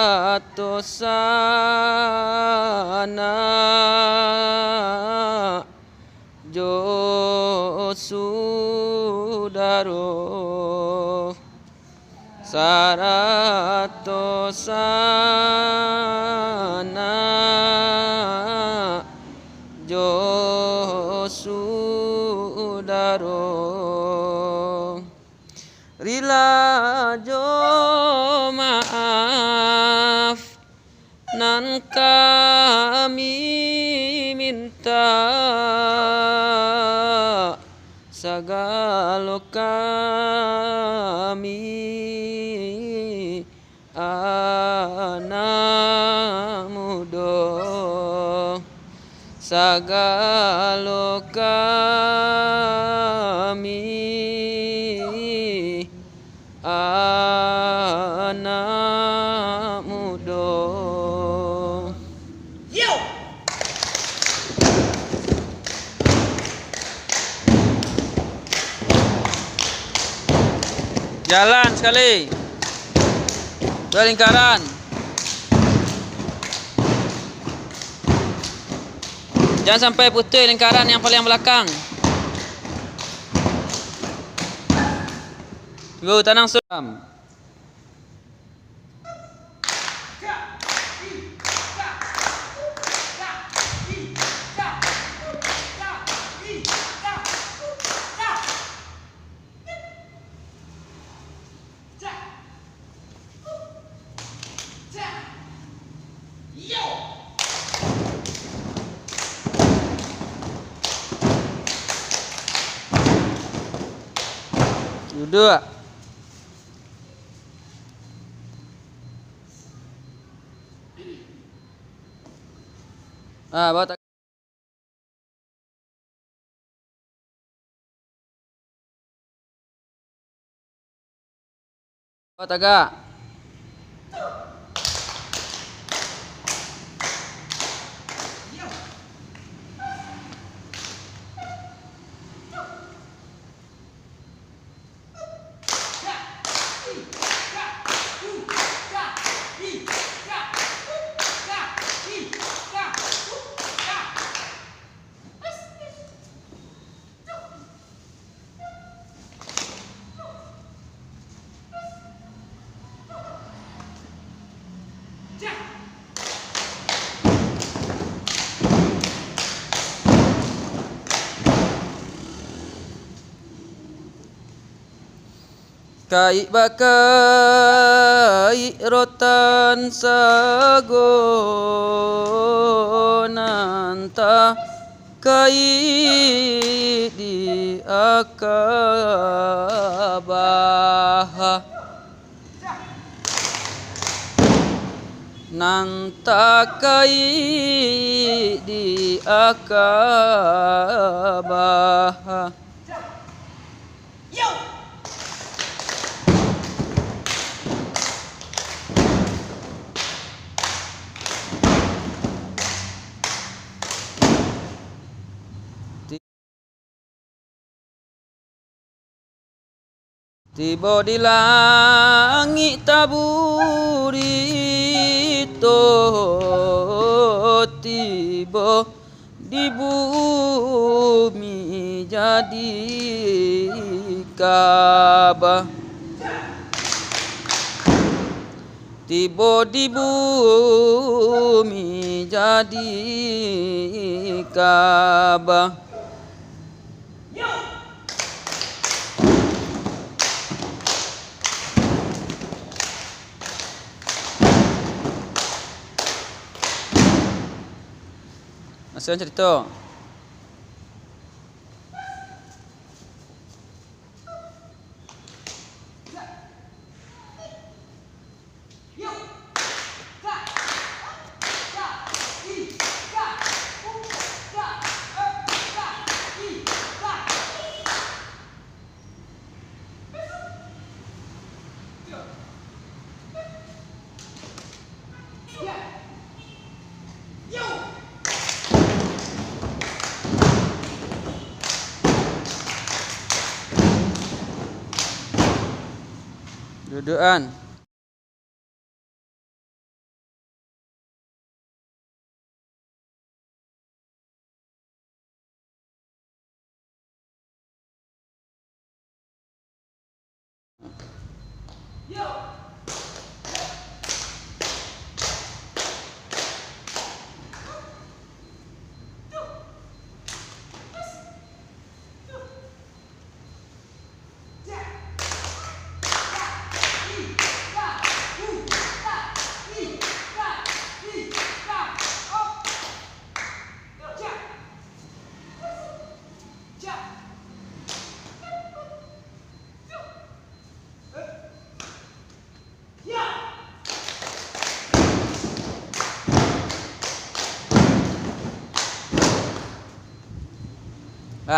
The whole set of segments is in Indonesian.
Saratosana Josudaro Saratosana Josudaro Rila jo maaf nan kami minta segala kami anak muda segala kami anak muda. Yo! Jalan sekali. Berlingkaran. Jangan sampai putus lingkaran yang paling belakang. Go tanang suram. Duduk. Bawa tak. Bawa tagak. Kai bakai rotan sagonanta kai di akabah nanta kai di akabah. Tiba di langit taburito, tiba di bumi jadi Ka'bah. Tiba di bumi jadi Ka'bah. Masih cerita. Dudukan.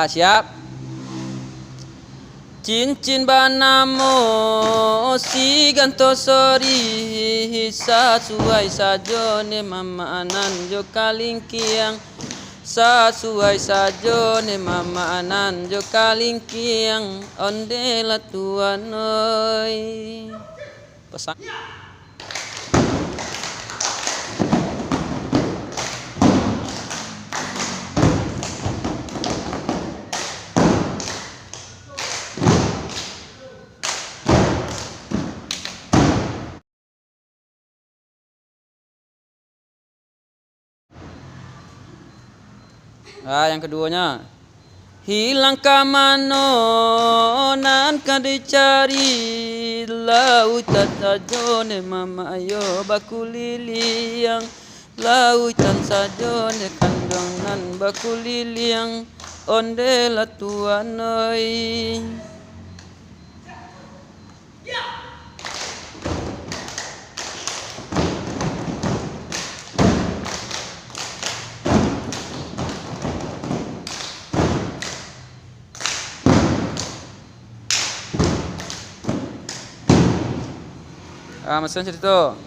Siap. Cincin banamo si ganto sori sasuai sajone mama anan jo kalingkiang sasuai sajone mama anan jo kalingkiang onde latuan oi pasang. Yang keduanya, hilang kamano nan kan dicari lautan sajone mama ayo bakuliliang lautan sajone kandongan bakuliliang onde latuan oi. Mesin cerita.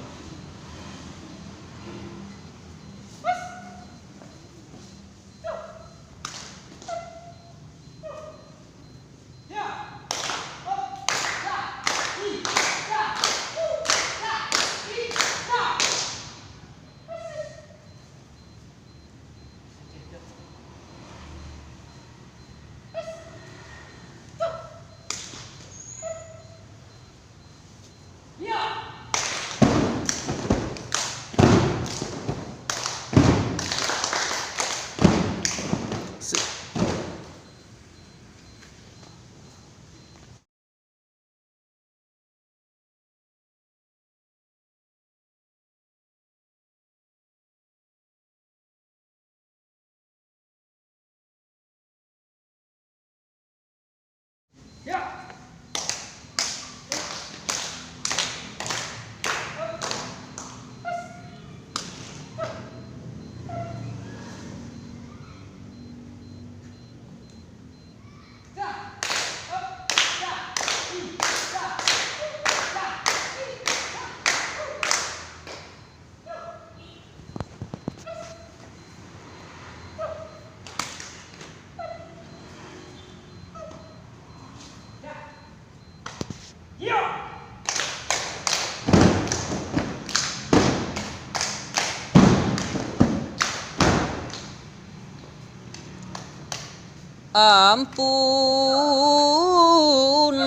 Ampun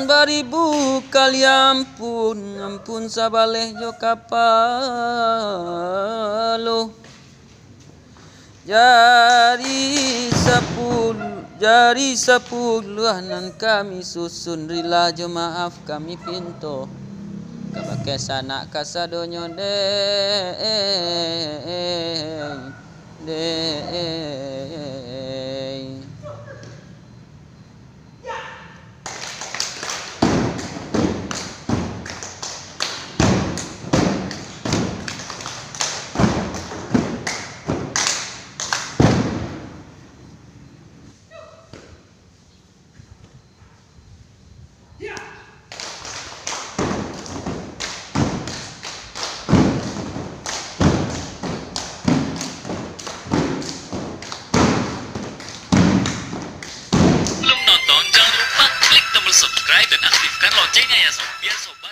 baribu kali ampun, ampun sabaleh jo kapalo jari sepuluh nan kami susun rila jo maaf kami pinto kabake sanak kasadonyo Subscribe dan aktifkan loncengnya ya sob, biar sob